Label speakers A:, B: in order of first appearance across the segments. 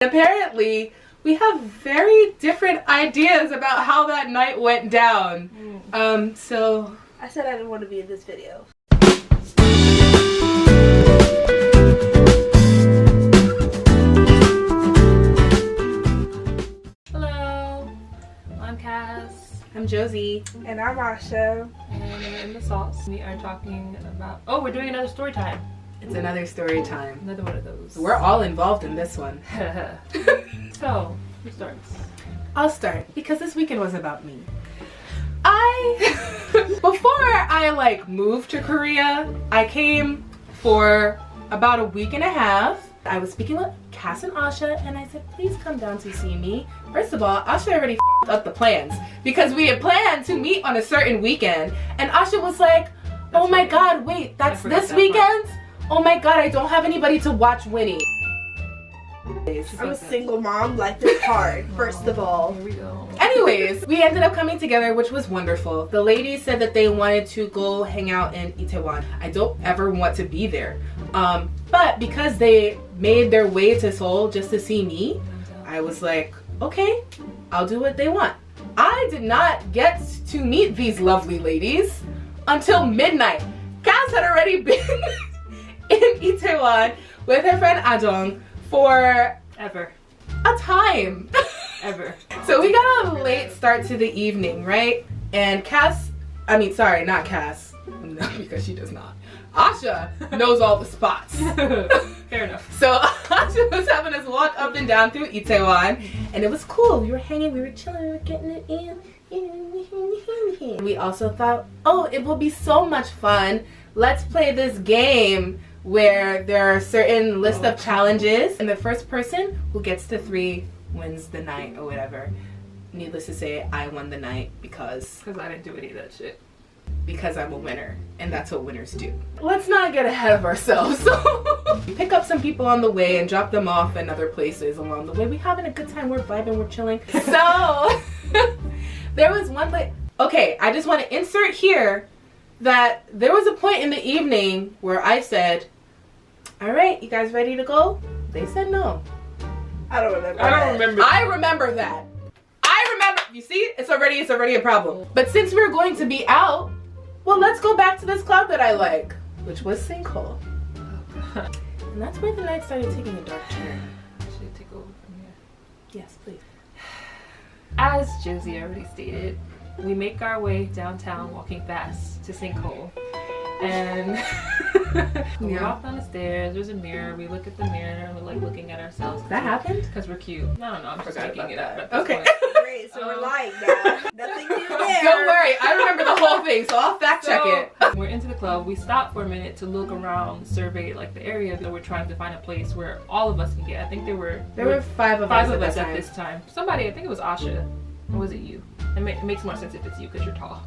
A: Apparently, we have very different ideas about how that night went down. So...
B: I said I didn't want to be in this video.
C: Hello, I'm Cass.
A: I'm Josie.
B: And I'm Asha.
C: And we're in the sauce. We are talking about... Oh, we're doing another story time.
A: It's another story time.
C: Another one of those.
A: We're all involved in this one.
C: So, who starts?
A: I'll start because this weekend was about me. Before I moved to Korea, I came for about a week and a half. I was speaking with Cass and Asha and I said, please come down to see me. First of all, Asha already f***ed up the plans because we had planned to meet on a certain weekend and Asha was like, oh my god, wait, that's this weekend? Oh my god, I don't have anybody to watch Winnie.
B: I'm a single mom, life is hard, first of all.
C: Here we go.
A: Anyways, we ended up coming together, which was wonderful. The ladies said that they wanted to go hang out in Itaewon. I don't ever want to be there. But because they made their way to Seoul just to see me, I was like, okay, I'll do what they want. I did not get to meet these lovely ladies until midnight. Cass had already been in Itaewon with her friend Ajong for
C: Ever.
A: a time.
C: Ever.
A: So we got a late start to the evening, right? And sorry, not Cass. No, because she does not. Asha knows all the spots.
C: Fair enough.
A: So Asha was having us walk up and down through Itaewon, and it was cool. We were hanging, we were chilling, we were getting it in. We also thought, oh, it will be so much fun. Let's play this game where there are a certain list of challenges, and the first person who gets to 3 wins the night or whatever. Needless to say, I won the night because
C: I didn't do any of that shit.
A: Because I'm a winner, and that's what winners do. Let's not get ahead of ourselves. So we pick up some people on the way and drop them off in other places along the way. We're having a good time, we're vibing, we're chilling. So there was one place. Okay, I just want to insert here that there was a point in the evening where I said, all right, you guys ready to go? They said no.
B: I don't remember.
A: I remember that. I remember. You see, it's already a problem. But since we're going to be out, well, let's go back to this club that I like, which was Sinkhole. And that's where the night started taking a dark turn.
C: Should I take over from here?
A: Yes, please.
C: As Josie already stated, we make our way downtown walking fast to Sinkhole. And we walk down the stairs, there's a mirror, we look at the mirror and we're like looking at ourselves.
A: That happened?
C: Because we're cute. I don't know, I'm just making it up at this
A: Okay.
C: point.
B: Great, so we're lying now. Nothing new there.
A: Don't worry, I remember the whole thing, so I'll fact check it.
C: We're into the club, we stop for a minute to look around, survey the area that we're trying to find a place where all of us can get. I think there were
A: 5 of us
C: at this time. Somebody, I think it was Asha, or was it you? It makes more sense if it's you because you're tall.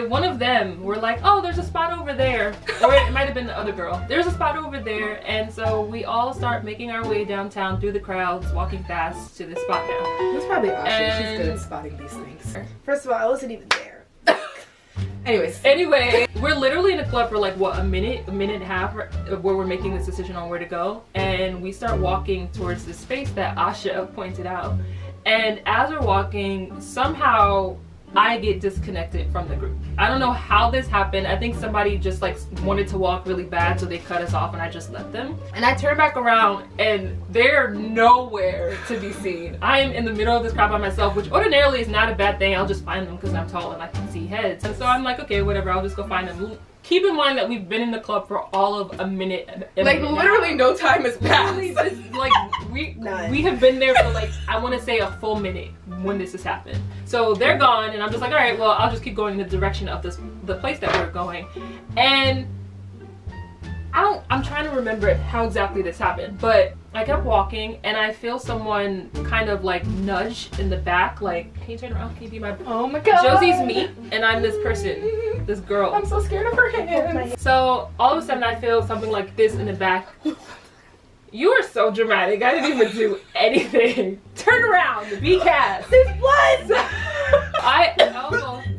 C: One of them were like, oh, there's a spot over there. Or it might have been the other girl. There's a spot over there. And so we all start making our way downtown through the crowds, walking fast to this spot now.
A: It was probably Asha. She's good at spotting these things.
B: First of all, I wasn't even there.
A: Anyway,
C: we're literally in the club for a minute and a half where we're making this decision on where to go. And we start walking towards the space that Asha pointed out. And as we're walking, somehow I get disconnected from the group. I don't know how this happened. I think somebody just wanted to walk really bad, so they cut us off and I just left them. And I turn back around and they're nowhere to be seen. I am in the middle of this crowd by myself, which ordinarily is not a bad thing. I'll just find them because I'm tall and I can see heads. And so I'm like, okay, whatever, I'll just go find them. Keep in mind that we've been in the club for all of a minute.
A: Literally no time has passed.
C: We have been there for I want to say a full minute when this has happened. So they're gone and I'm just like, all right, well, I'll just keep going in the direction of the place that we're going. And I'm trying to remember how exactly this happened, but I kept walking and I feel someone kind of nudge in the back, can you turn around? Can you be my...
A: Oh my god.
C: Josie's me and I'm this person, this girl.
A: I'm so scared of her hands.
C: So all of a sudden I feel something like this in the back. You are so dramatic. I didn't even do anything. Turn around. Be Cass.
B: There's blood.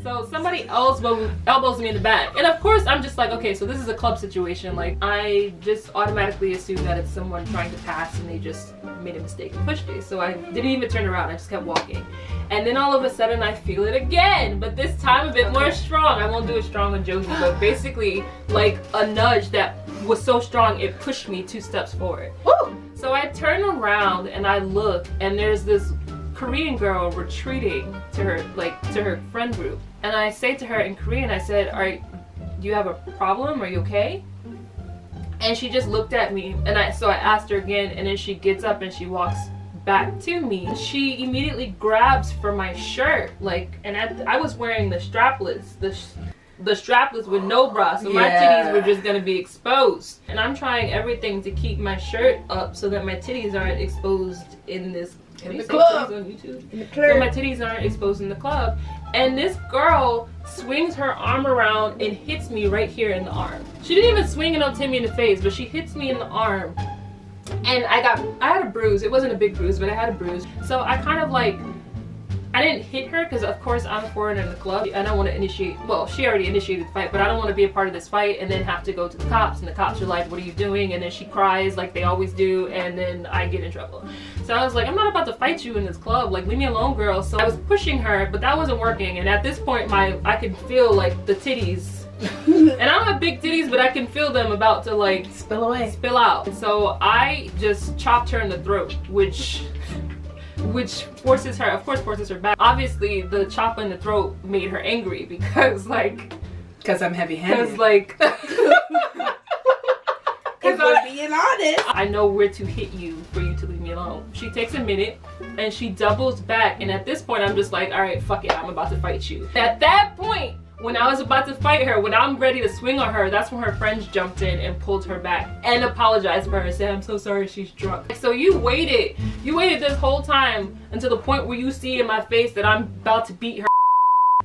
C: So somebody else elbows me in the back. And of course I'm just like, okay, so this is a club situation. Like I just automatically assume that it's someone trying to pass and they just made a mistake and pushed me. So I didn't even turn around, I just kept walking. And then all of a sudden I feel it again, but this time a bit more strong. I won't do it strong with Josie, but basically like a nudge that was so strong it pushed me 2 steps forward.
A: Woo!
C: So I turn around and I look, and there's this Korean girl retreating to her friend group. And I say to her in Korean, I said, do you have a problem? Are you okay? And she just looked at me, and so I asked her again, and then she gets up and she walks back to me. She immediately grabs for my shirt, and I was wearing the strapless, the strapless with no bra, so my titties were just gonna be exposed. And I'm trying everything to keep my shirt up so that my titties aren't exposed in this
A: club.
C: on YouTube. So my titties aren't exposed in the club. And this girl swings her arm around and hits me right here in the arm. She didn't even swing it on Timmy in the face, but she hits me in the arm. And I had a bruise. It wasn't a big bruise, but I had a bruise. So I kind of I didn't hit her because of course I'm a foreigner in the club. I don't want to initiate, well, she already initiated the fight, but I don't want to be a part of this fight and then have to go to the cops, and the cops are like, what are you doing? And then she cries like they always do, and then I get in trouble. So I was like, I'm not about to fight you in this club, like leave me alone, girl. So I was pushing her, but that wasn't working, and at this point I could feel like the titties. And I don't have big titties, but I can feel them about to spill out. So I just chopped her in the throat, which forces her back. Obviously the chop in the throat made her angry because
A: I'm heavy-handed.
B: If we're being honest,
C: I know where to hit you for you to leave me alone. She takes a minute and she doubles back, and at this point I'm just like, all right, fuck it, I'm about to fight you. At that point, when I was about to fight her, when I'm ready to swing on her, that's when her friends jumped in and pulled her back and apologized for her and said, I'm so sorry, she's drunk. So you waited this whole time until the point where you see in my face that I'm about to beat her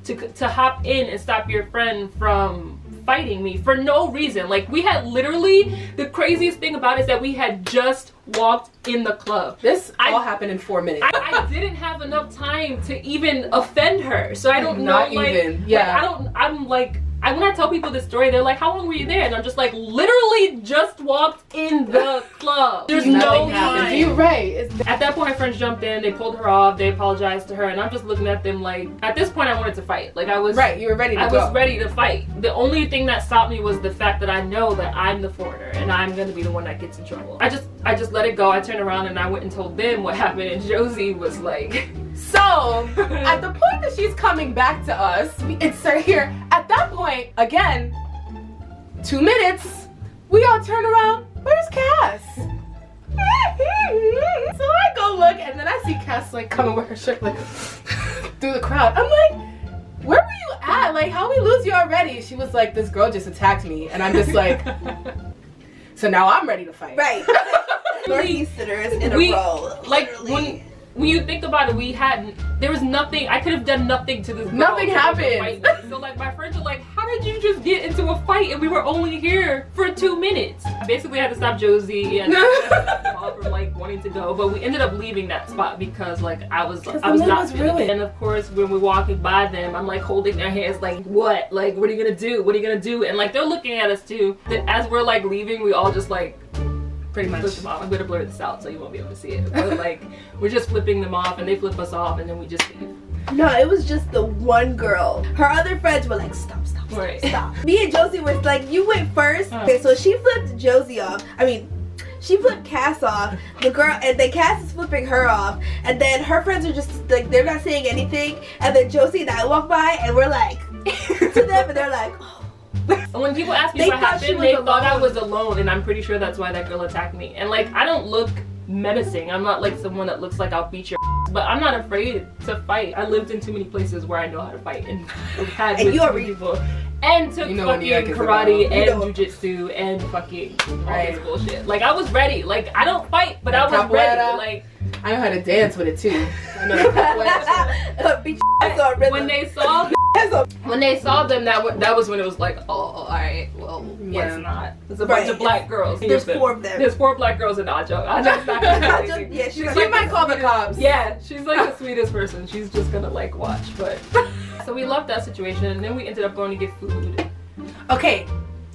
C: to hop in and stop your friend from fighting me for no reason. Like, we had literally, the craziest thing about it is that we had just walked in the club.
A: This all happened in 4 minutes.
C: I didn't have enough time to even offend her, so I don't know. When I tell people this story, they're like, how long were you there? And I'm just like, literally just walked in the club. There's no time.
A: You're right.
C: At that point, my friends jumped in, they pulled her off, they apologized to her, and I'm just looking at them like, at this point I wanted to fight. Like, I was
A: right, you were ready to go.
C: I was ready to fight. The only thing that stopped me was the fact that I know that I'm the foreigner and I'm gonna be the one that gets in trouble. I just let it go. I turned around and I went and told them what happened, and Josie was like,
A: so at the point that she's coming back to us, it's right here. At that point, again, 2 minutes, we all turn around. Where's Cass? So I go look, and then I see Cass coming with her shirt through the crowd. I'm like, where were you at? Like, how we lose you already? She was like, this girl just attacked me, and I'm just like, so now I'm ready to fight.
B: Right. Northeasterners in a row.
C: Like, when you think about it, there was nothing, I could have done nothing to this girl.
A: Nothing happened.
C: So my friends were like, how did you just get into a fight and we were only here for 2 minutes? I basically had to stop Josie and from wanting to go, but we ended up leaving that spot because I was not feeling it. And of course, when we're walking by them, I'm holding their hands like, what? Like, what are you gonna do? What are you gonna do? And they're looking at us too. As we're leaving, we all just pretty much. Flip them off. I'm gonna blur this out so you won't be able to see it. But we're just flipping them off, and they flip us off, and then we just leave.
B: No, it was just the one girl. Her other friends were like, stop. Me and Josie was like, you went first. Okay, so she flipped Josie off. She flipped Cass off. The girl, and then Cass is flipping her off, and then her friends are just they're not saying anything, and then Josie and I walk by, and we're like to them, and they're like, oh.
C: When people ask me what happened, they thought I was alone, and I'm pretty sure that's why that girl attacked me. And I don't look menacing. I'm not someone that looks like I'll beat your ass, but I'm not afraid to fight. I lived in too many places where I know how to fight, and had with people, and took fucking karate and jujitsu and fucking all this bullshit. I was ready. I don't fight, but I was ready.
A: I know how to dance with it too. I know that.
C: When they saw When they saw them, that was when it was like, oh, all right, well, let's not. There's a bunch of black girls.
B: There's 4 of them.
C: There's 4 black girls in Ajo. Ajo's not gonna do anything.
B: Yeah, she's
A: She might call the cops.
C: Yeah, she's like the sweetest person. She's just gonna like watch, but. So we loved that situation, and then we ended up going to get food.
A: Okay,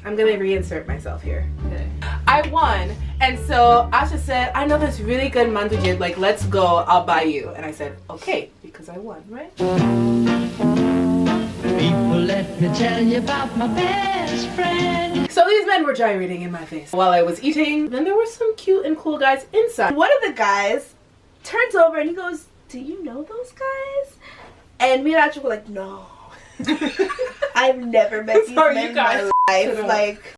A: I'm gonna reinsert myself here.
C: Okay.
A: I won, and so Asha said, I know this really good mandujit, like let's go, I'll buy you. And I said, okay, because I won, right?
D: People, let me tell you about my best friend.
A: So these men were gyrating in my face while I was eating. Then there were some cute and cool guys inside.
B: One of the guys turns over and he goes, do you know those guys? And me and Asha were like, no. I've never met these men in my life. Like,